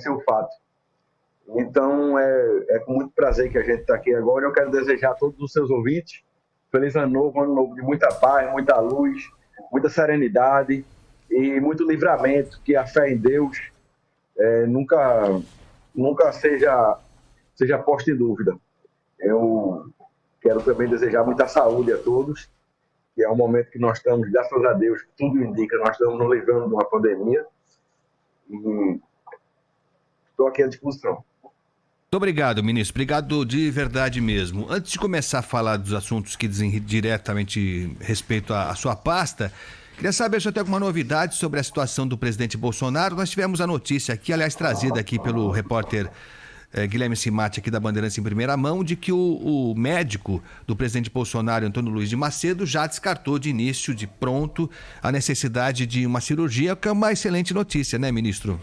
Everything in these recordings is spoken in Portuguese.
o fato. Então, é com muito prazer que a gente está aqui agora. Eu quero desejar a todos os seus ouvintes feliz ano novo de muita paz, muita luz, muita serenidade e muito livramento, que a fé em Deus nunca seja posta em dúvida. Eu quero também desejar muita saúde a todos, que é um momento que nós estamos, graças a Deus, tudo indica, nós estamos nos livrando de uma pandemia e estou aqui à disposição. Muito obrigado, ministro. Obrigado de verdade mesmo. Antes de começar a falar dos assuntos que dizem diretamente respeito à sua pasta, queria saber se tem alguma novidade sobre a situação do presidente Bolsonaro. Nós tivemos a notícia aqui, aliás, trazida aqui pelo repórter Guilherme Simati, aqui da Bandeirantes em primeira mão, de que o médico do presidente Bolsonaro, Antônio Luiz de Macedo, já descartou de início, de pronto, a necessidade de uma cirurgia, que é uma excelente notícia, né, ministro?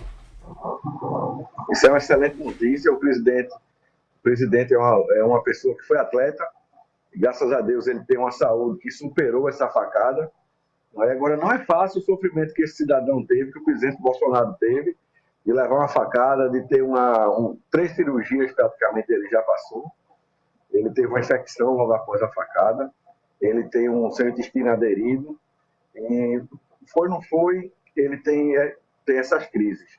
Isso é uma excelente notícia. O presidente é uma pessoa que foi atleta, e graças a Deus ele tem uma saúde que superou essa facada. Agora, não é fácil o sofrimento que esse cidadão teve, que o presidente Bolsonaro teve, de levar uma facada, de ter 3 cirurgias praticamente ele já passou. Ele teve uma infecção logo após a facada, ele tem seu intestino aderido, e não foi, ele tem essas crises.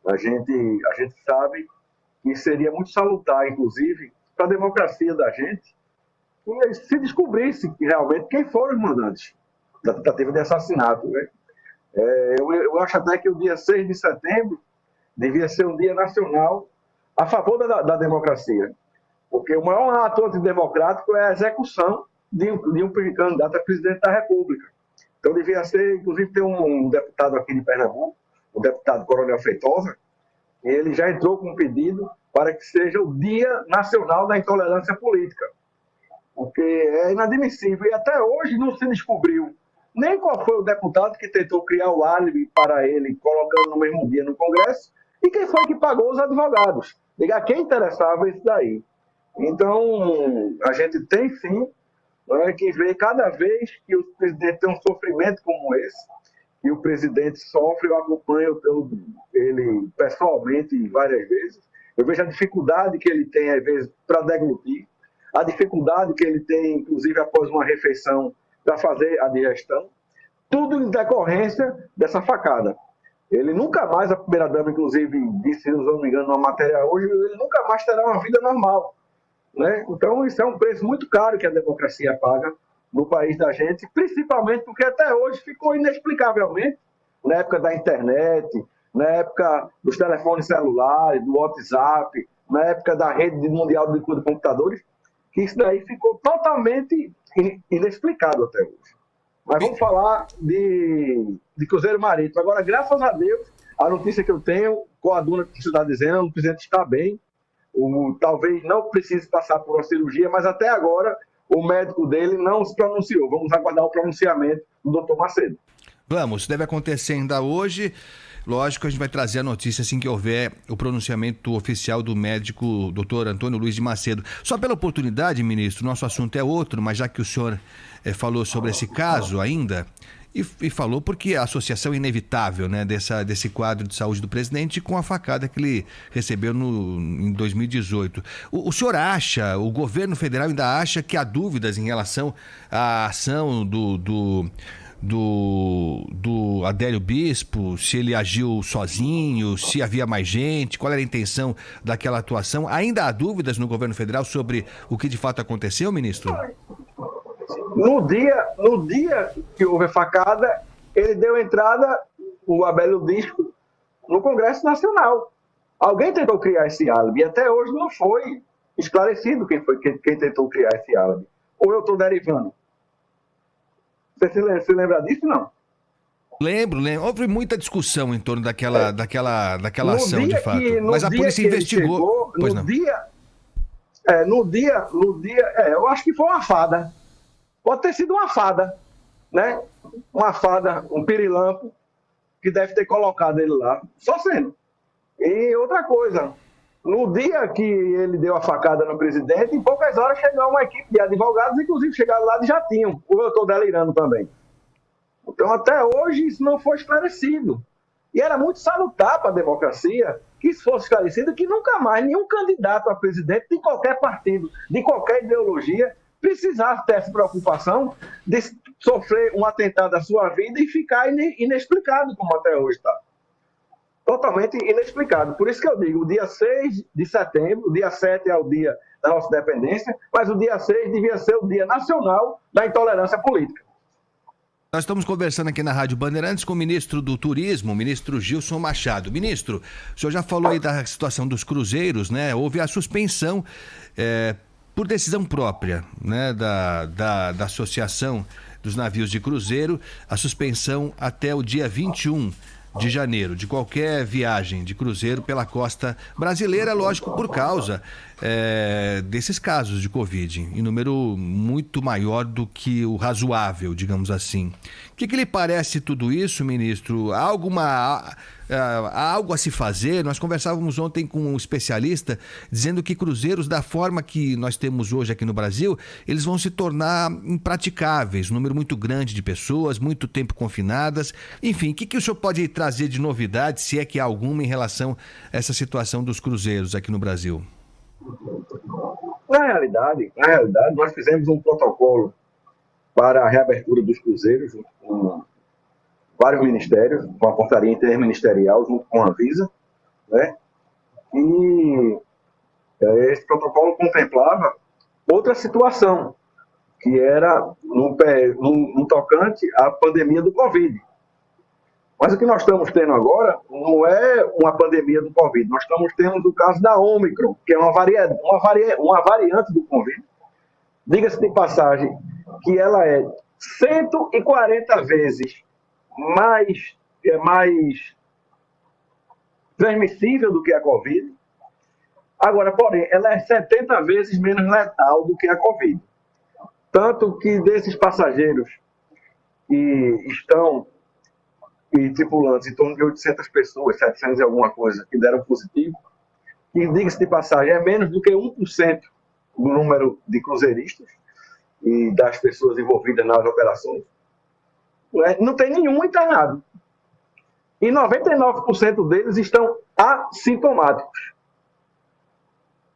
A gente sabe que seria muito salutar, inclusive, para a democracia da gente, que se descobrisse realmente quem foram os mandantes da tentativa de assassinato. Né? Eu acho até que o dia 6 de setembro devia ser um dia nacional a favor da democracia, porque o maior ato antidemocrático é a execução de um candidato a presidente da República. Então devia ser, inclusive, tem um deputado aqui de Pernambuco, o deputado Coronel Feitosa, ele já entrou com um pedido para que seja o Dia Nacional da Intolerância Política, porque é inadmissível, e até hoje não se descobriu nem qual foi o deputado que tentou criar o álibi para ele, colocando no mesmo dia no Congresso, e quem foi que pagou os advogados. Diga, quem interessava isso daí. Então, a gente tem sim que ver cada vez que o presidente tem um sofrimento como esse, e o presidente sofre, eu acompanho ele pessoalmente várias vezes, eu vejo a dificuldade que ele tem, às vezes, para deglutir, a dificuldade que ele tem, inclusive, após uma refeição, para fazer a digestão, tudo em decorrência dessa facada. Ele nunca mais, a primeira-dama, inclusive, disse, se eu não me engano, numa matéria hoje, ele nunca mais terá uma vida normal. Né? Então, isso é um preço muito caro que a democracia paga no país da gente, principalmente porque até hoje ficou inexplicavelmente, na época da internet, na época dos telefones celulares, do WhatsApp, na época da rede mundial de computadores, que isso daí ficou totalmente inexplicado até hoje. Mas vamos falar de Cruzeiro Marítimo. Agora, graças a Deus, a notícia que eu tenho, com a Duna que você está dizendo, o presidente está bem, talvez não precise passar por uma cirurgia, mas até agora o médico dele não se pronunciou. Vamos aguardar o pronunciamento do doutor Macedo. Vamos, deve acontecer ainda hoje. Lógico, a gente vai trazer a notícia assim que houver o pronunciamento oficial do médico doutor Antônio Luiz de Macedo. Só pela oportunidade, ministro, nosso assunto é outro, mas já que o senhor falou sobre esse caso ainda, e falou porque a associação é inevitável, né, desse quadro de saúde do presidente com a facada que ele recebeu em 2018. O senhor acha, o governo federal ainda acha que há dúvidas em relação à ação do Adélio Bispo, se ele agiu sozinho, se havia mais gente, qual era a intenção daquela atuação? Ainda há dúvidas no governo federal sobre o que de fato aconteceu, ministro? No dia que houve a facada, ele deu entrada, o Adélio Bispo, no Congresso Nacional. Alguém tentou criar esse álibi, e até hoje não foi esclarecido quem tentou criar esse álibi. Ou eu estou derivando? Você se lembra disso, não? Lembro. Houve muita discussão em torno daquela ação, de fato. Mas a polícia investigou. Eu acho que foi uma fada. Pode ter sido uma fada, né? Uma fada, um pirilampo, que deve ter colocado ele lá. Só sendo. E outra coisa, no dia que ele deu a facada no presidente, em poucas horas chegou uma equipe de advogados, inclusive chegaram lá de jatinho. Eu estou delirando também. Então, até hoje, isso não foi esclarecido. E era muito salutar para a democracia que isso fosse esclarecido, que nunca mais nenhum candidato a presidente de qualquer partido, de qualquer ideologia, precisasse ter essa preocupação de sofrer um atentado à sua vida e ficar inexplicado, como até hoje está. Totalmente inexplicado. Por isso que eu digo, o dia 6 de setembro, o dia 7 é o dia da nossa independência, mas o dia 6 devia ser o dia nacional da intolerância política. Nós estamos conversando aqui na Rádio Bandeirantes com o ministro do Turismo, o ministro Gilson Machado. Ministro, o senhor já falou aí da situação dos cruzeiros, né? Houve a suspensão por decisão própria, né, da Associação dos Navios de Cruzeiro, a suspensão até o dia 21 de janeiro, de qualquer viagem de cruzeiro pela costa brasileira, lógico, por causa desses casos de Covid, em número muito maior do que o razoável, digamos assim. O que lhe parece tudo isso, ministro? Há algo a se fazer? Nós conversávamos ontem com um especialista dizendo que cruzeiros, da forma que nós temos hoje aqui no Brasil, eles vão se tornar impraticáveis, um número muito grande de pessoas, muito tempo confinadas. Enfim, o que o senhor pode trazer de novidade, se é que há alguma, em relação a essa situação dos cruzeiros aqui no Brasil? Na realidade, nós fizemos um protocolo para a reabertura dos cruzeiros, junto com vários ministérios, com a portaria interministerial, junto com a Anvisa, né? E esse protocolo contemplava outra situação, que era no tocante à pandemia do Covid. Mas o que nós estamos tendo agora não é uma pandemia do Covid, nós estamos tendo o caso da Ômicron, que é uma variante do Covid. Diga-se de passagem que ela é 140 vezes mais transmissível do que a Covid. Agora, porém, ela é 70 vezes menos letal do que a Covid. Tanto que desses passageiros que estão e tripulantes, em torno de 800 pessoas, 700 e alguma coisa, que deram positivo, que, diga-se de passagem, é menos do que 1% do número de cruzeiristas e das pessoas envolvidas nas operações. Não tem nenhum internado. E 99% deles estão assintomáticos.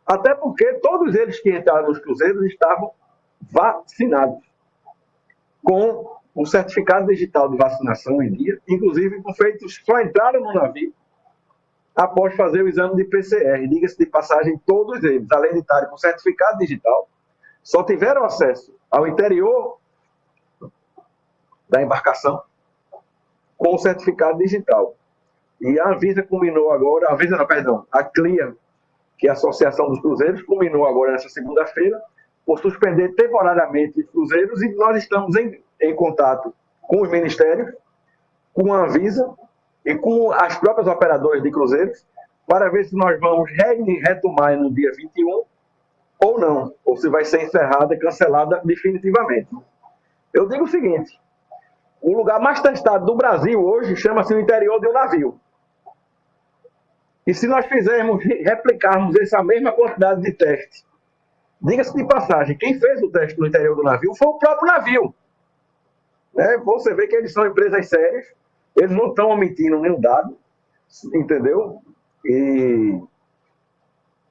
Até porque todos eles que entraram nos cruzeiros estavam vacinados com o certificado digital de vacinação em dia, inclusive com feitos, só entraram no navio após fazer o exame de PCR. Diga-se de passagem, todos eles, além de estarem com certificado digital, só tiveram acesso ao interior da embarcação com o certificado digital. E a Anvisa combinou agora, a CLIA, que é a Associação dos Cruzeiros, combinou agora nessa segunda-feira por suspender temporariamente os cruzeiros, e nós estamos em contato com os ministérios, com a Anvisa e com as próprias operadoras de cruzeiros, para ver se nós vamos retomar no dia 21 ou não, ou se vai ser encerrada e cancelada definitivamente. Eu digo o seguinte, o lugar mais testado do Brasil hoje chama-se o interior de um navio. E se nós replicarmos essa mesma quantidade de testes, diga-se de passagem, quem fez o teste no interior do navio foi o próprio navio. Você vê que eles são empresas sérias, eles não estão omitindo nenhum dado, entendeu? E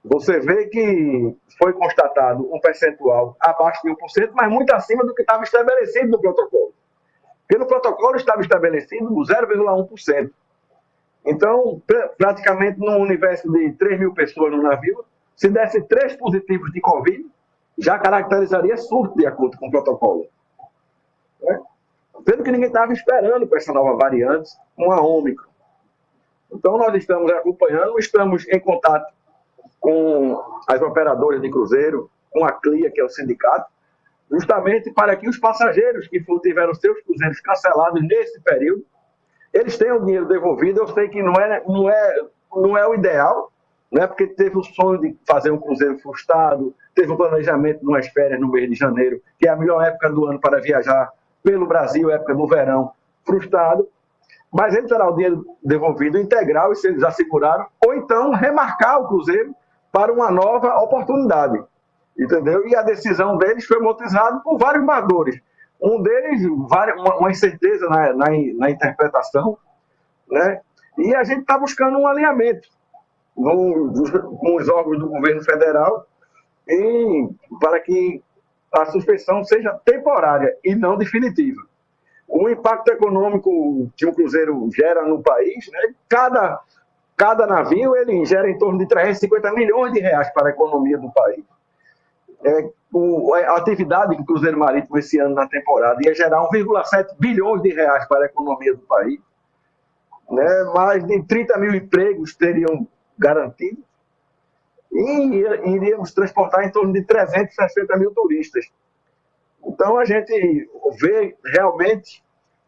você vê que foi constatado um percentual abaixo de 1%, mas muito acima do que estava estabelecido no protocolo. Porque no protocolo estava estabelecido 0,1%. Então, praticamente no universo de 3 mil pessoas no navio, se desse 3 positivos de Covid, já caracterizaria surto de acordo com o protocolo. Sendo que ninguém estava esperando com essa nova variante, uma Ômicron. Então, nós estamos acompanhando, estamos em contato com as operadoras de cruzeiro, com a CLIA, que é o sindicato, justamente para que os passageiros que tiveram seus cruzeiros cancelados nesse período, eles tenham o dinheiro devolvido. Eu sei que não é o ideal, né? Porque teve o sonho de fazer um cruzeiro frustrado, teve o planejamento de umas férias no mês de janeiro, que é a melhor época do ano para viajar pelo Brasil, época do verão, frustrado, mas ele terá o dinheiro devolvido integral, e se eles asseguraram, ou então remarcar o cruzeiro para uma nova oportunidade, entendeu? E a decisão deles foi motivada por vários fatores. Um deles, uma incerteza na interpretação, né? E a gente está buscando um alinhamento. com os órgãos do governo federal e para que a suspensão seja temporária e não definitiva. O impacto econômico que o Cruzeiro gera no país, né, cada navio ele gera em torno de 350 milhões de reais para a economia do país. A atividade do Cruzeiro Marítimo esse ano na temporada ia gerar 1,7 bilhões de reais para a economia do país. Né? Mais de 30 mil empregos teriam garantido e iríamos transportar em torno de 360 mil turistas. Então, a gente vê realmente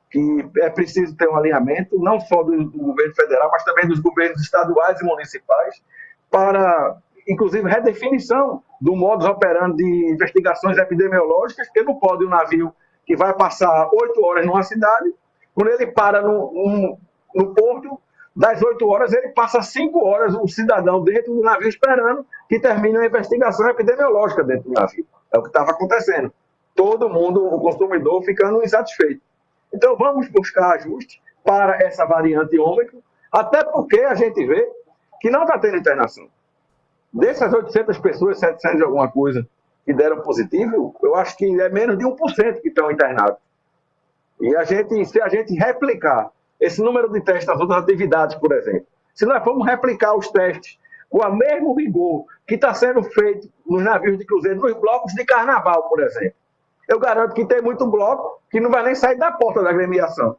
que é preciso ter um alinhamento, não só do governo federal, mas também dos governos estaduais e municipais, para, inclusive, redefinição do modus operandi de investigações epidemiológicas, porque não pode um navio que vai passar 8 horas numa cidade, quando ele para no porto, das 8 horas, ele passa 5 horas, o cidadão dentro do navio esperando que termine a investigação epidemiológica dentro do navio. É o que estava acontecendo. Todo mundo, o consumidor, ficando insatisfeito. Então, vamos buscar ajuste para essa variante Ômicron, até porque a gente vê que não está tendo internação. Dessas 800 pessoas, 700 e alguma coisa que deram positivo, eu acho que é menos de 1% que estão internados. E se a gente replicar esse número de testes nas outras atividades, por exemplo, se nós formos replicar os testes com o mesmo rigor que está sendo feito nos navios de cruzeiro, nos blocos de carnaval, por exemplo, eu garanto que tem muito bloco que não vai nem sair da porta da agremiação.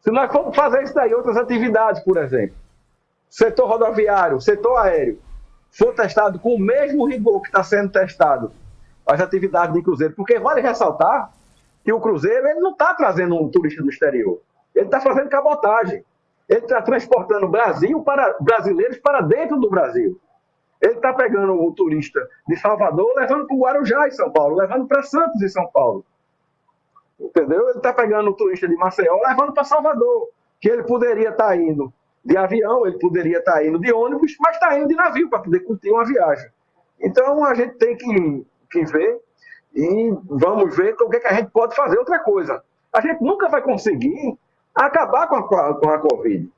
Se nós formos fazer isso daí, outras atividades, por exemplo, setor rodoviário, setor aéreo, for testado com o mesmo rigor que está sendo testado as atividades de cruzeiro, porque vale ressaltar que o cruzeiro ele não está trazendo um turista do exterior, ele está fazendo cabotagem, ele está transportando brasileiros para dentro do Brasil. Ele está pegando o turista de Salvador, levando para o Guarujá, em São Paulo, levando para Santos, em São Paulo. Entendeu? Ele está pegando o turista de Maceió, levando para Salvador, que ele poderia estar indo de avião, ele poderia estar indo de ônibus, mas está indo de navio para poder curtir uma viagem. Então, a gente tem que ver e vamos ver o que a gente pode fazer. Outra coisa, a gente nunca vai conseguir acabar com a Covid.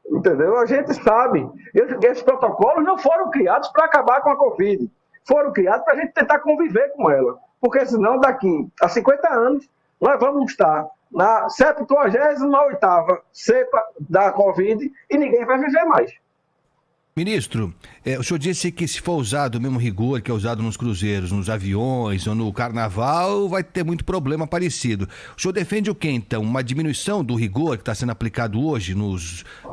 Entendeu? A gente sabe. Esses protocolos não foram criados para acabar com a Covid. Foram criados para a gente tentar conviver com ela. Porque senão, daqui a 50 anos, nós vamos estar na 78ª cepa da Covid e ninguém vai viver mais. Ministro, o senhor disse que se for usado o mesmo rigor que é usado nos cruzeiros, nos aviões ou no carnaval, vai ter muito problema parecido. O senhor defende o quê, então? Uma diminuição do rigor que está sendo aplicado hoje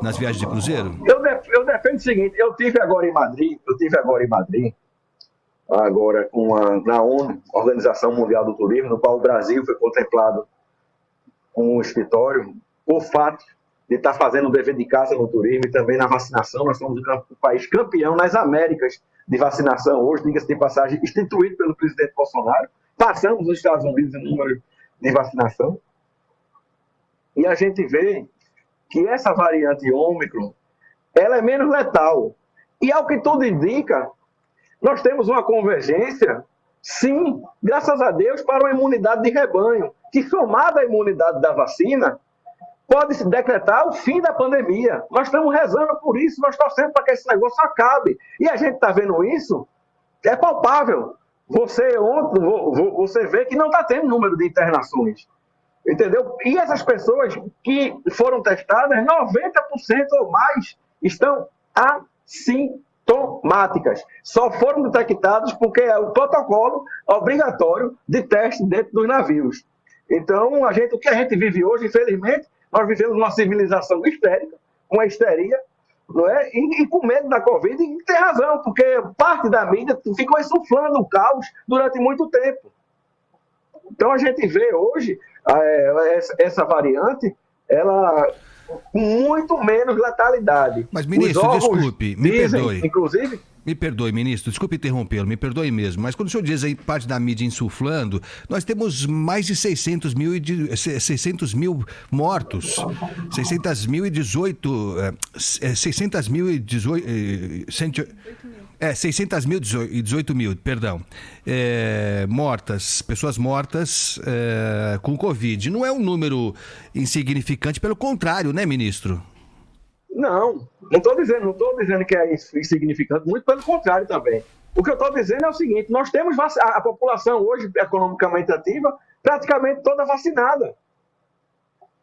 nas viagens de cruzeiro? Eu defendo o seguinte, eu tive agora em Madrid, agora na ONU, Organização Mundial do Turismo, no qual o Brasil foi contemplado com um escritório, por fato de estar fazendo o dever de casa no turismo e também na vacinação. Nós somos o país campeão nas Américas de vacinação hoje, diga-se de passagem, instituído pelo presidente Bolsonaro. Passamos os Estados Unidos em número de vacinação. E a gente vê que essa variante Ômicron, ela é menos letal. E ao que tudo indica, nós temos uma convergência, sim, graças a Deus, para uma imunidade de rebanho, que somada à imunidade da vacina, pode se decretar o fim da pandemia. Nós estamos rezando por isso, nós torcemos para que esse negócio acabe. E a gente está vendo isso, é palpável. Você vê que não está tendo número de internações. Entendeu? E essas pessoas que foram testadas, 90% ou mais estão assintomáticas. Só foram detectadas porque é o protocolo obrigatório de teste dentro dos navios. Então, o que a gente vive hoje, infelizmente, nós vivemos uma civilização histérica, uma histeria, não é? E com medo da Covid, e tem razão, porque parte da mídia ficou insuflando o caos durante muito tempo. Então, a gente vê hoje essa variante, ela com muito menos letalidade. Mas, ministro, desculpe, me perdoe. Inclusive... Me perdoe, ministro, desculpe interrompê-lo, me perdoe mesmo, mas quando o senhor diz aí parte da mídia insuflando, nós temos mais de 600 mil mortos, 600 mil e 18, 618 mil, perdão, pessoas mortas com Covid. Não é um número insignificante, pelo contrário, né, ministro? Não estou dizendo que é insignificante, muito pelo contrário também. O que eu estou dizendo é o seguinte: nós temos a população hoje economicamente ativa praticamente toda vacinada.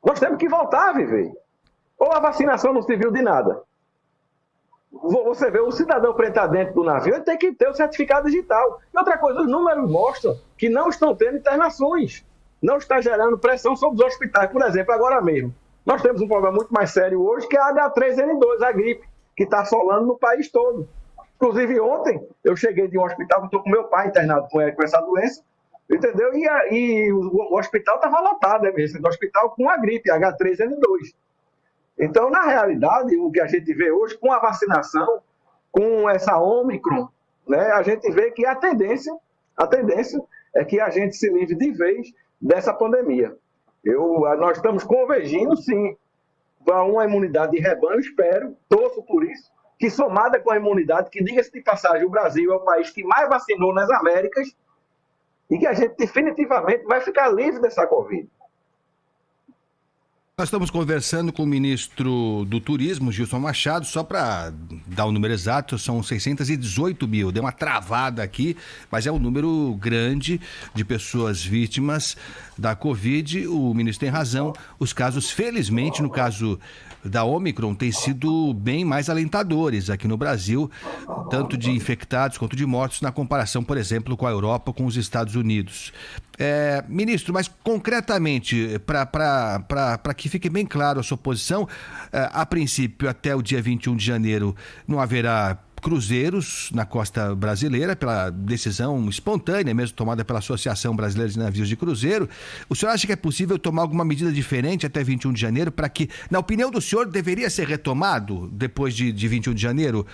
Nós temos que voltar a viver. Ou a vacinação não serviu de nada. Você vê, o cidadão para entrar dentro do navio, ele tem que ter o certificado digital. E outra coisa, os números mostram que não estão tendo internações. Não está gerando pressão sobre os hospitais. Por exemplo, agora mesmo, nós temos um problema muito mais sério hoje, que é a H3N2, a gripe, que está assolando no país todo. Inclusive, ontem, eu cheguei de um hospital, eu estou com meu pai internado com essa doença, entendeu? E o hospital estava lotado, esse hospital com a gripe, H3N2. Então, na realidade, o que a gente vê hoje, com a vacinação, com essa Ômicron, né, a gente vê que a tendência é que a gente se livre de vez dessa pandemia. Nós estamos convergindo, sim, para uma imunidade de rebanho, espero, torço por isso, que somada com a imunidade, que diga-se de passagem, o Brasil é o país que mais vacinou nas Américas e que a gente definitivamente vai ficar livre dessa Covid. Nós estamos conversando com o ministro do Turismo, Gilson Machado, só para dar o número exato, são 618 mil. Deu uma travada aqui, mas é um número grande de pessoas vítimas da Covid. O ministro tem razão. Os casos, felizmente, no caso da Ômicron, têm sido bem mais alentadores aqui no Brasil, tanto de infectados quanto de mortos, na comparação, por exemplo, com a Europa, com os Estados Unidos. Ministro, mas concretamente, para que fique bem claro a sua posição, a princípio, até o dia 21 de janeiro, não haverá cruzeiros na costa brasileira, pela decisão espontânea mesmo tomada pela Associação Brasileira de Navios de Cruzeiro. O senhor acha que é possível tomar alguma medida diferente até 21 de janeiro para que, na opinião do senhor, deveria ser retomado depois de 21 de janeiro,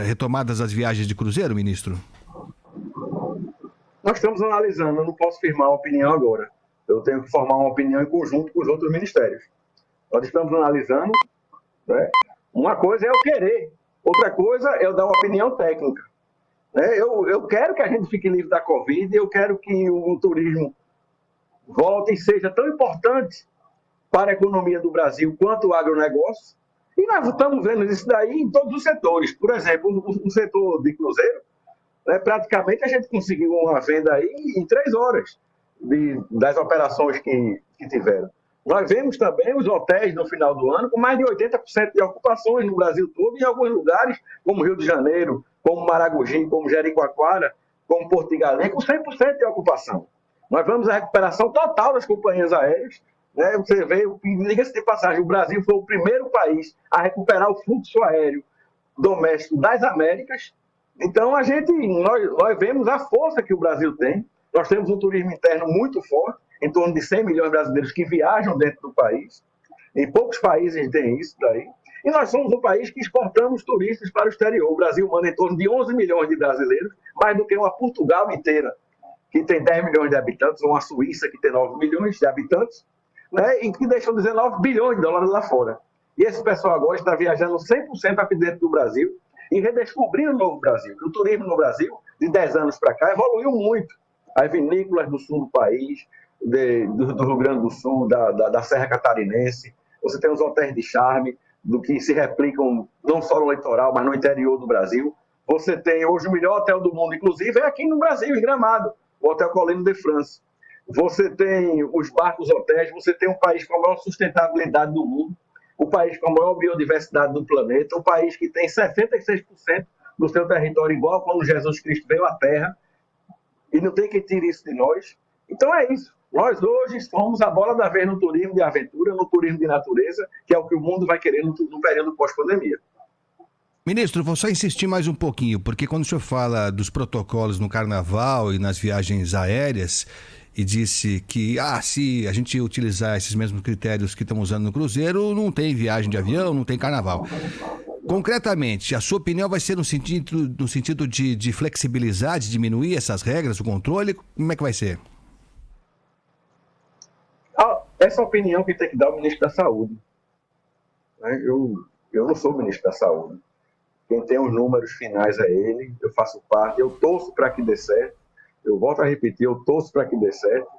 retomadas as viagens de cruzeiro, ministro? Nós estamos analisando, eu não posso firmar uma opinião agora. Eu tenho que formar uma opinião em conjunto com os outros ministérios. Nós estamos analisando, né? Uma coisa é eu querer, outra coisa é eu dar uma opinião técnica. Eu quero que a gente fique livre da Covid, eu quero que o turismo volte e seja tão importante para a economia do Brasil quanto o agronegócio. E nós estamos vendo isso daí em todos os setores. Por exemplo, o setor de cruzeiro, praticamente a gente conseguiu uma venda aí em 3 horas das operações que tiveram. Nós vemos também os hotéis no final do ano com mais de 80% de ocupações no Brasil todo, em alguns lugares, como Rio de Janeiro, como Maragogi, como Jericoacoara, como Porto de Galinha, com 100% de ocupação. Nós vemos a recuperação total das companhias aéreas. Você vê, diga-se de passagem, o Brasil foi o primeiro país a recuperar o fluxo aéreo doméstico das Américas. Então, nós vemos a força que o Brasil tem. Nós temos um turismo interno muito forte, em torno de 100 milhões de brasileiros que viajam dentro do país. Em poucos países tem isso daí. E nós somos um país que exportamos turistas para o exterior. O Brasil manda em torno de 11 milhões de brasileiros, mais do que uma Portugal inteira, que tem 10 milhões de habitantes, ou uma Suíça, que tem 9 milhões de habitantes, e que deixam 19 bilhões de dólares lá fora. E esse pessoal agora está viajando 100% aqui dentro do Brasil e redescobrindo o novo Brasil. O turismo no Brasil, de 10 anos para cá, evoluiu muito. As vinícolas do sul do país, do Rio Grande do Sul, da Serra Catarinense, você tem os hotéis de charme, do que se replicam não só no litoral, mas no interior do Brasil. Você tem hoje o melhor hotel do mundo, inclusive, é aqui no Brasil, em Gramado, o Hotel Colline de France. Você tem os barcos hotéis, você tem um país com a maior sustentabilidade do mundo, o país com a maior biodiversidade do planeta, o país que tem 66% do seu território igual quando Jesus Cristo veio à Terra, e não tem quem tire isso de nós. Então é isso. Nós hoje somos a bola da vez no turismo de aventura, no turismo de natureza, que é o que o mundo vai querer no período pós-pandemia. Ministro, vou só insistir mais um pouquinho, porque quando o senhor fala dos protocolos no carnaval e nas viagens aéreas, e disse que, se a gente utilizar esses mesmos critérios que estamos usando no cruzeiro, não tem viagem de avião, não tem carnaval. Concretamente, a sua opinião vai ser no sentido de flexibilizar, de diminuir essas regras, o controle? Como é que vai ser? Essa opinião que tem que dar o ministro da Saúde. Eu não sou ministro da Saúde. Quem tem os números finais é ele, eu faço parte, eu torço para que dê certo. Eu volto a repetir, eu torço para que dê certo.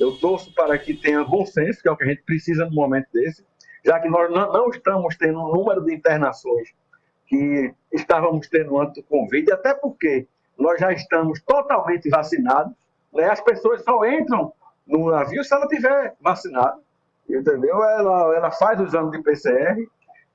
Eu torço para que tenha bom senso, que é o que a gente precisa num momento desse. já que nós não estamos tendo o número de internações que estávamos tendo antes do Covid, até porque nós já estamos totalmente vacinados, né? As pessoas só entram no navio se ela tiver vacinada, entendeu? Ela faz o exame de PCR.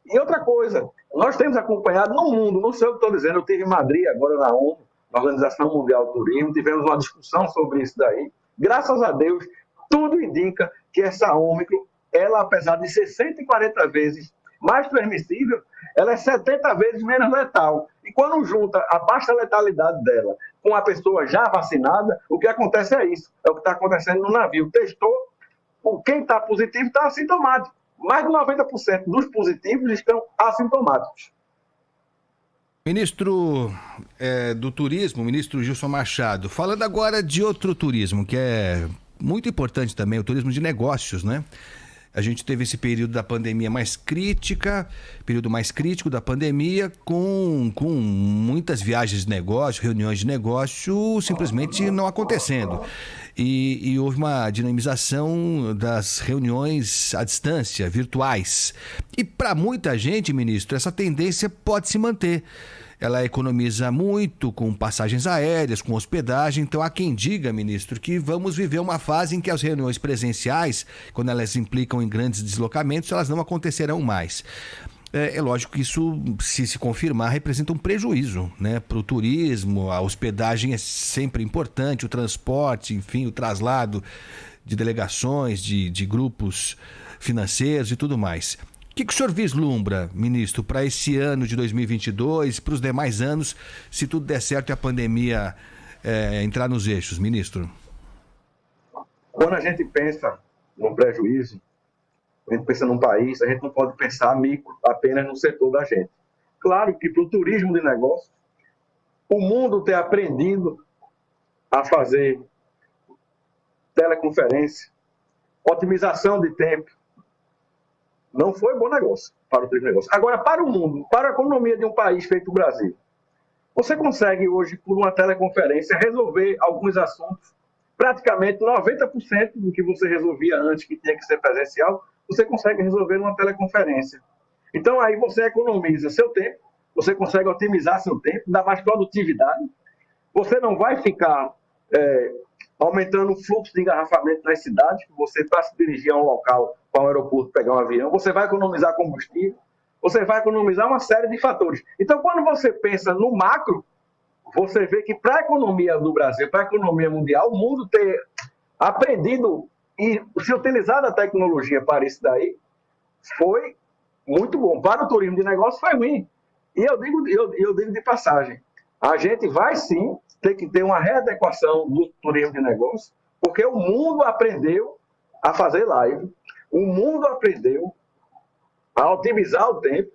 E outra coisa, nós temos acompanhado no mundo, não sei o que estou dizendo, eu estive em Madrid agora na ONU, na Organização Mundial do Turismo, tivemos uma discussão sobre isso daí. Graças a Deus, tudo indica que essa Ômicron, ela, apesar de ser 140 vezes mais transmissível, ela é 70 vezes menos letal. E quando junta a baixa letalidade dela com a pessoa já vacinada, o que acontece é isso. É o que está acontecendo no navio. Testou, quem está positivo está assintomático. Mais de 90% dos positivos estão assintomáticos. Ministro do Turismo, ministro Gilson Machado, falando agora de outro turismo, que é muito importante também, o turismo de negócios, né? A gente teve esse período da pandemia período mais crítico da pandemia, com muitas viagens de negócio, reuniões de negócio simplesmente não acontecendo. E houve uma dinamização das reuniões à distância, virtuais. E para muita gente, ministro, essa tendência pode se manter. Ela economiza muito com passagens aéreas, com hospedagem. Então, há quem diga, ministro, que vamos viver uma fase em que as reuniões presenciais, quando elas implicam em grandes deslocamentos, elas não acontecerão mais. É lógico que isso, se confirmar, representa um prejuízo, né, para o turismo. A hospedagem é sempre importante, o transporte, enfim, o traslado de delegações, de grupos financeiros e tudo mais. O que o senhor vislumbra, ministro, para esse ano de 2022, para os demais anos, se tudo der certo e a pandemia entrar nos eixos, ministro? Quando a gente pensa no prejuízo, a gente pensa num país, a gente não pode pensar micro apenas no setor da gente. Claro que para o turismo de negócio, o mundo ter aprendido a fazer teleconferência, otimização de tempo, não foi bom negócio para o turismo de negócio. Agora, para o mundo, para a economia de um país feito o Brasil, você consegue hoje, por uma teleconferência, resolver alguns assuntos, praticamente 90% do que você resolvia antes, que tinha que ser presencial, você consegue resolver numa teleconferência. Então, aí você economiza seu tempo, você consegue otimizar seu tempo, dar mais produtividade, você não vai ficar aumentando o fluxo de engarrafamento nas cidades, você para se dirigir a um local, para um aeroporto, pegar um avião, você vai economizar combustível, você vai economizar uma série de fatores. Então, quando você pensa no macro, você vê que para a economia do Brasil, para a economia mundial, o mundo ter aprendido e se utilizar da tecnologia para isso daí, foi muito bom. Para o turismo de negócio foi ruim. E eu digo de passagem, a gente vai sim ter que ter uma readequação do turismo de negócio, porque o mundo aprendeu a fazer live, o mundo aprendeu a otimizar o tempo,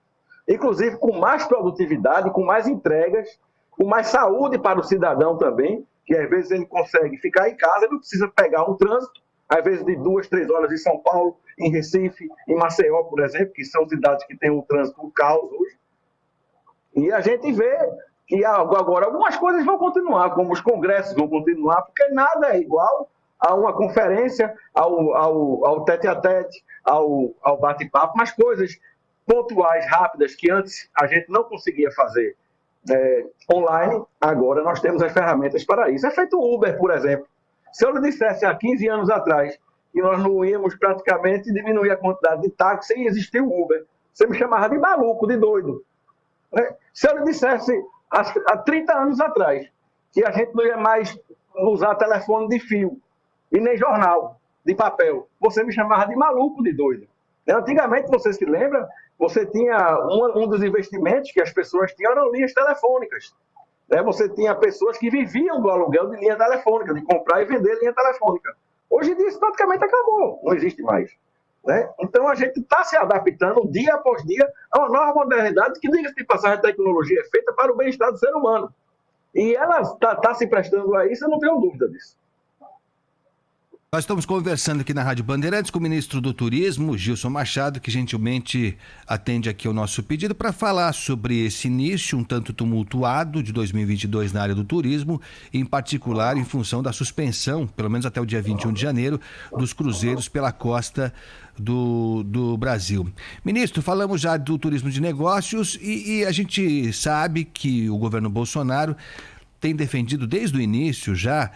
inclusive com mais produtividade, com mais entregas, com mais saúde para o cidadão também, que às vezes ele consegue ficar em casa, ele não precisa pegar um trânsito, às vezes de 2, 3 horas em São Paulo, em Recife, em Maceió, por exemplo, que são cidades que têm um trânsito, um caos hoje. E a gente vê que agora algumas coisas vão continuar, como os congressos vão continuar, porque nada é igual a uma conferência, ao tete-a-tete, ao bate-papo, mas coisas pontuais, rápidas, que antes a gente não conseguia fazer online, agora nós temos as ferramentas para isso. É feito o Uber, por exemplo. Se eu lhe dissesse há 15 anos atrás que nós não íamos praticamente diminuir a quantidade de táxi sem existir o Uber, você me chamava de maluco, de doido. Se eu lhe dissesse há 30 anos atrás que a gente não ia mais usar telefone de fio e nem jornal de papel, você me chamava de maluco, de doido. Antigamente, você se lembra, você tinha um dos investimentos que as pessoas tinham eram linhas telefônicas. Você tinha pessoas que viviam do aluguel de linha telefônica, de comprar e vender linha telefônica. Hoje em dia isso praticamente acabou, não existe mais. Então a gente está se adaptando dia após dia a uma nova modernidade que, diga-se de passagem, a tecnologia é feita para o bem-estar do ser humano. E ela está se prestando a isso, eu não tenho dúvida disso. Nós estamos conversando aqui na Rádio Bandeirantes com o ministro do Turismo, Gilson Machado, que gentilmente atende aqui ao nosso pedido para falar sobre esse início um tanto tumultuado de 2022 na área do turismo, em particular em função da suspensão, pelo menos até o dia 21 de janeiro, dos cruzeiros pela costa do Brasil. Ministro, falamos já do turismo de negócios e a gente sabe que o governo Bolsonaro tem defendido desde o início já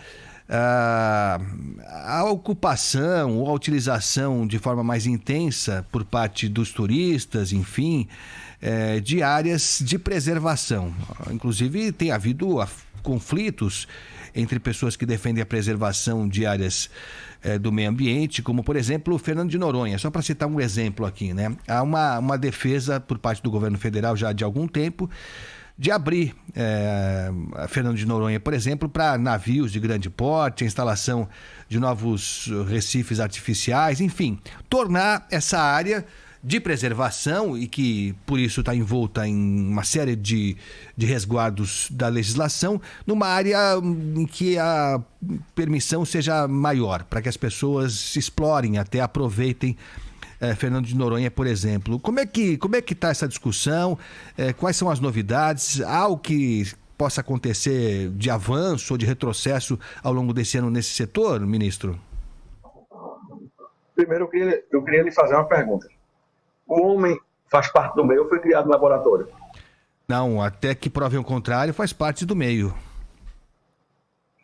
a ocupação ou a utilização de forma mais intensa por parte dos turistas, enfim, de áreas de preservação. Inclusive tem havido conflitos entre pessoas que defendem a preservação de áreas do meio ambiente, como por exemplo o Fernando de Noronha, só para citar um exemplo aqui, né? Há uma defesa por parte do governo federal já de algum tempo de abrir Fernando de Noronha, por exemplo, para navios de grande porte, a instalação de novos recifes artificiais, enfim, tornar essa área de preservação e que, por isso, está envolta em uma série de resguardos da legislação, numa área em que a permissão seja maior, para que as pessoas explorem, até aproveitem Fernando de Noronha, por exemplo. Como é que está essa discussão? Quais são as novidades? Há o que possa acontecer de avanço ou de retrocesso ao longo desse ano nesse setor, ministro? Primeiro, eu queria lhe fazer uma pergunta. O homem faz parte do meio ou foi criado no laboratório? Não, até que provem o contrário, faz parte do meio.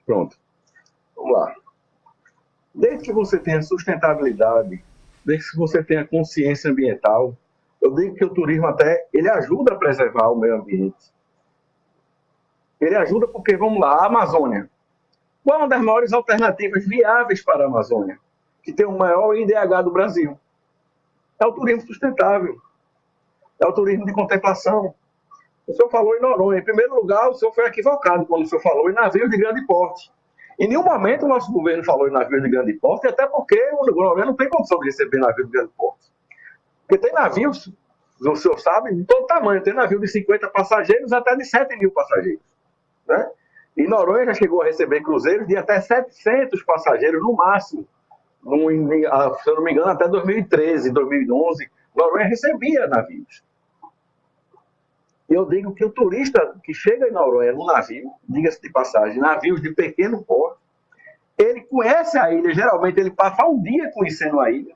Pronto. Vamos lá. Desde que você tenha sustentabilidade, desde que você tenha consciência ambiental, eu digo que o turismo até, ele ajuda a preservar o meio ambiente. Ele ajuda porque, vamos lá, a Amazônia. Qual é uma das maiores alternativas viáveis para a Amazônia? Que tem o maior IDH do Brasil. É o turismo sustentável. É o turismo de contemplação. O senhor falou em Noronha. Em primeiro lugar, o senhor foi equivocado quando o senhor falou em navios de grande porte. Em nenhum momento o nosso governo falou em navios de grande porte, até porque o Noronha não tem condição de receber navios de grande porte. Porque tem navios, o senhor sabe, de todo tamanho. Tem navio de 50 passageiros até de 7 mil passageiros. Né? E Noronha já chegou a receber cruzeiros de até 700 passageiros no máximo. Se eu não me engano, até 2013, 2011, Noronha recebia navios. E eu digo que o turista que chega em Noronha no navio, diga-se de passagem, navios de pequeno porte, ele conhece a ilha, geralmente ele passa um dia conhecendo a ilha,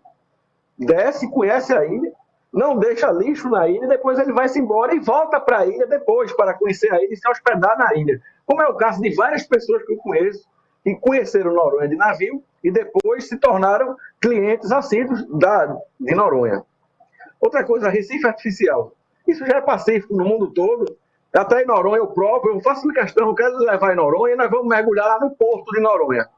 desce, conhece a ilha, não deixa lixo na ilha, depois ele vai-se embora e volta para a ilha depois, para conhecer a ilha e se hospedar na ilha. Como é o caso de várias pessoas que eu conheço, que conheceram Noronha de navio e depois se tornaram clientes assíduos de Noronha. Outra coisa, Recife artificial. Isso já é pacífico no mundo todo. Até em Noronha, eu faço questão, eu quero levar em Noronha e nós vamos mergulhar lá no porto de Noronha.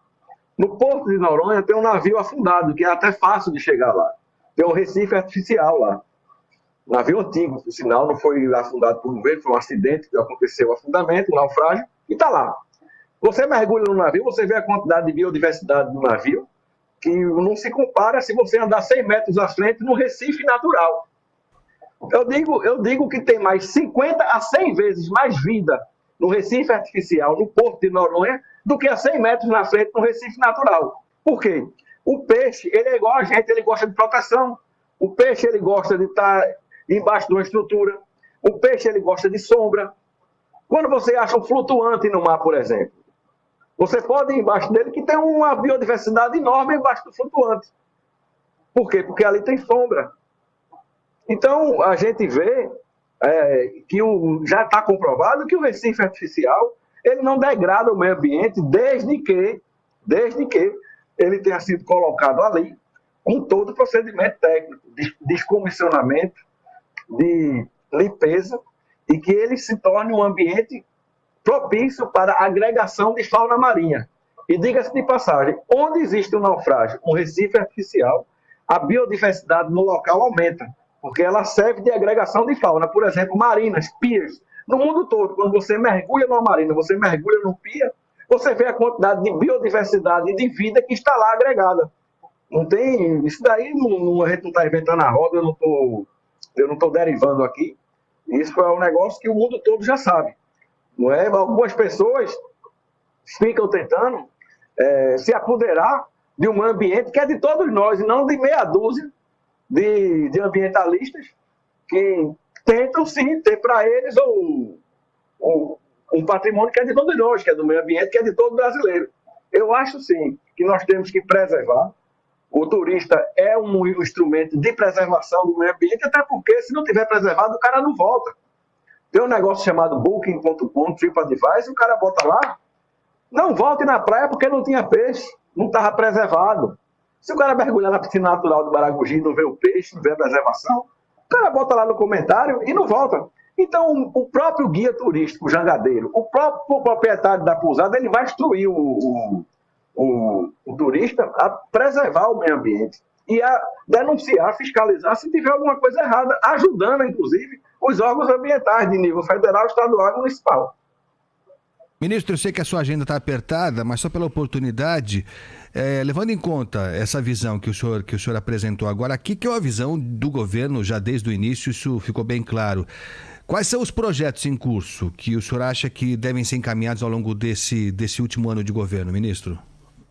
No porto de Noronha tem um navio afundado, que é até fácil de chegar lá. Tem um Recife artificial lá. Um navio antigo, por sinal, não foi afundado por governo, foi um acidente que aconteceu, o afundamento, um naufrágio, e está lá. Você mergulha no navio, você vê a quantidade de biodiversidade do navio, que não se compara se você andar 100 metros à frente no Recife natural. Eu digo que tem mais 50 a 100 vezes mais vida no Recife artificial, no porto de Noronha, do que a 100 metros na frente no Recife natural. Por quê? O peixe, ele é igual a gente, ele gosta de proteção. O peixe, ele gosta de estar embaixo de uma estrutura. O peixe, ele gosta de sombra. Quando você acha um flutuante no mar, por exemplo, você pode ir embaixo dele que tem uma biodiversidade enorme embaixo do flutuante. Por quê? Porque ali tem sombra. Então, a gente vê que já está comprovado que o Recife artificial ele não degrada o meio ambiente desde que ele tenha sido colocado ali com todo o procedimento técnico, de descomissionamento, de limpeza, e que ele se torne um ambiente propício para a agregação de fauna marinha. E diga-se de passagem, onde existe um naufrágio, um Recife artificial, a biodiversidade no local aumenta, porque ela serve de agregação de fauna. Por exemplo, marinas, piers, no mundo todo. Quando você mergulha numa marina, você mergulha num pier, você vê a quantidade de biodiversidade e de vida que está lá agregada. Não tem... Isso daí, a gente não está inventando a roda, eu não estou derivando aqui. Isso é um negócio que o mundo todo já sabe. Não é? Algumas pessoas ficam tentando se apoderar de um ambiente que é de todos nós, e não de meia dúzia de ambientalistas que tentam, sim, ter para eles um patrimônio que é de todos nós, que é do meio ambiente, que é de todo brasileiro. Eu acho, sim, que nós temos que preservar. O turista é um instrumento de preservação do meio ambiente, até porque, se não tiver preservado, o cara não volta. Tem um negócio chamado Booking.com, TripAdvisor, o cara bota lá, não volte na praia porque não tinha peixe, não estava preservado. Se o cara mergulhar na piscina natural do Maragogi e não vê o peixe, não vê a preservação, o cara bota lá no comentário e não volta. Então, o próprio guia turístico, o jangadeiro, o próprio proprietário da pousada, ele vai instruir o turista a preservar o meio ambiente e a denunciar, fiscalizar se tiver alguma coisa errada, ajudando, inclusive, os órgãos ambientais de nível federal, estadual e municipal. Ministro, eu sei que a sua agenda está apertada, mas só pela oportunidade, levando em conta essa visão que o senhor apresentou agora aqui, que é uma visão do governo já desde o início, isso ficou bem claro. Quais são os projetos em curso que o senhor acha que devem ser encaminhados ao longo desse último ano de governo, ministro?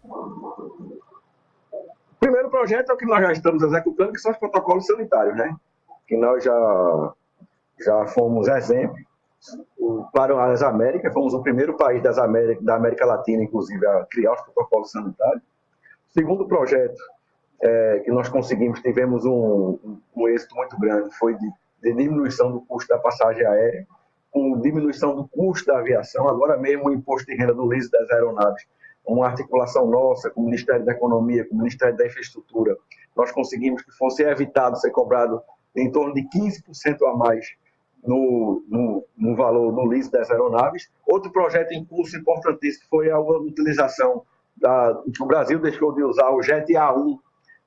O primeiro projeto é o que nós já estamos executando, que são os protocolos sanitários, né? Que nós já fomos exemplo para as Américas, fomos o primeiro país da América Latina, inclusive, a criar os protocolos sanitários. O segundo projeto que nós conseguimos, tivemos um êxito muito grande, foi de diminuição do custo da passagem aérea, com diminuição do custo da aviação, agora mesmo o imposto de renda do leasing das aeronaves, uma articulação nossa com o Ministério da Economia, com o Ministério da Infraestrutura, nós conseguimos que fosse evitado ser cobrado em torno de 15% a mais no valor do leasing das aeronaves. Outro projeto em curso importantíssimo foi a utilização que o Brasil deixou de usar o Jet A1,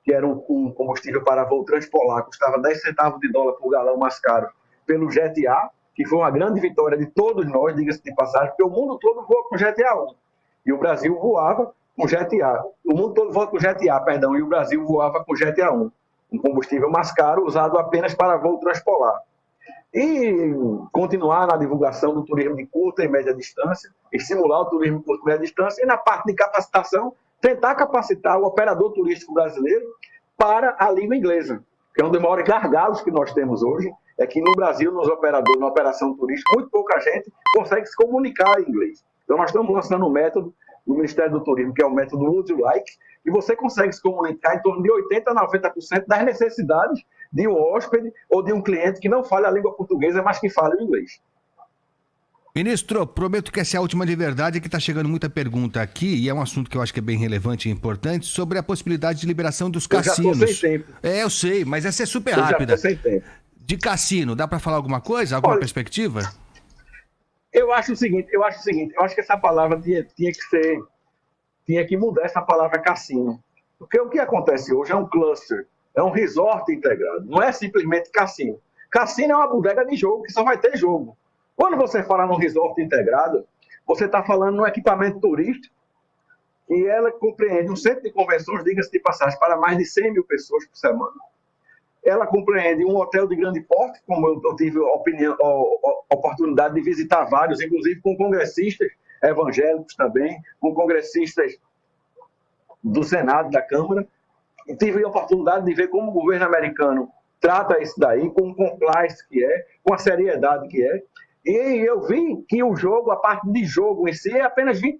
que era um combustível para voo transpolar, custava 10 centavos de dólar por galão mais caro, pelo Jet A, que foi uma grande vitória de todos nós, diga-se de passagem, porque o mundo todo voa com Jet A1. E o Brasil voava com Jet A. O mundo todo voa com Jet A, perdão, e o Brasil voava com Jet A1, um combustível mais caro, usado apenas para voo transpolar. E continuar na divulgação do turismo de curta e média distância, estimular o turismo de curta e média distância, e na parte de capacitação, tentar capacitar o operador turístico brasileiro para a língua inglesa, que é um dos maiores gargalos que nós temos hoje, é que no Brasil, nos operadores, na operação turística, muito pouca gente consegue se comunicar em inglês. Então, nós estamos lançando um método do Ministério do Turismo, que é o método Would You Like, e você consegue se comunicar em torno de 80% a 90% das necessidades de um hóspede ou de um cliente que não fale a língua portuguesa, mas que fale o inglês. Ministro, prometo que essa é a última de verdade, que está chegando muita pergunta aqui, e é um assunto que eu acho que é bem relevante e importante, sobre a possibilidade de liberação dos cassinos. Eu já estou sem tempo. Eu sei, mas essa é super rápida. Eu já estou sem tempo. De cassino, dá para falar alguma coisa? Alguma perspectiva? Eu acho o seguinte, eu acho que essa palavra tinha que mudar essa palavra cassino. Porque o que acontece hoje é um cluster, é um resort integrado, não é simplesmente cassino. Cassino é uma bodega de jogo, que só vai ter jogo. Quando você fala num resort integrado, você está falando num equipamento turístico que ela compreende um centro de convenções, diga-se de passagem, para mais de 100 mil pessoas por semana. Ela compreende um hotel de grande porte, como eu tive a oportunidade de visitar vários, inclusive com congressistas evangélicos também, com congressistas do Senado, da Câmara, e tive a oportunidade de ver como o governo americano trata isso daí, com o compliance que é, com a seriedade que é. E eu vi que o jogo, a parte de jogo em si, é apenas 20%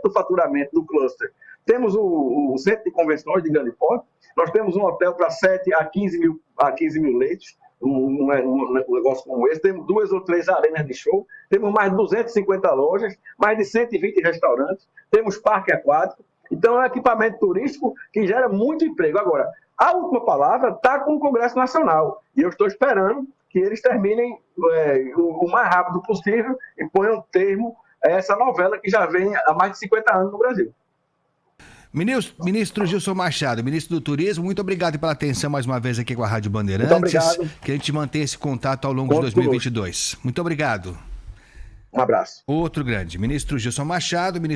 do faturamento do cluster. Temos o centro de convenções de grande porte, nós temos um hotel para 7 a 15 mil leitos, um negócio como esse, temos 2 ou 3 arenas de show, temos mais de 250 lojas, mais de 120 restaurantes, temos parque aquático. Então, é um equipamento turístico que gera muito emprego. Agora, a última palavra está com o Congresso Nacional, e eu estou esperando que eles terminem o mais rápido possível e ponham termo a essa novela que já vem há mais de 50 anos no Brasil. Ministro Gilson Machado, ministro do Turismo, muito obrigado pela atenção mais uma vez aqui com a Rádio Bandeirantes. Muito obrigado. Que a gente mantenha esse contato ao longo de 2022. Muito obrigado. Um abraço. Outro grande, ministro Gilson Machado, ministro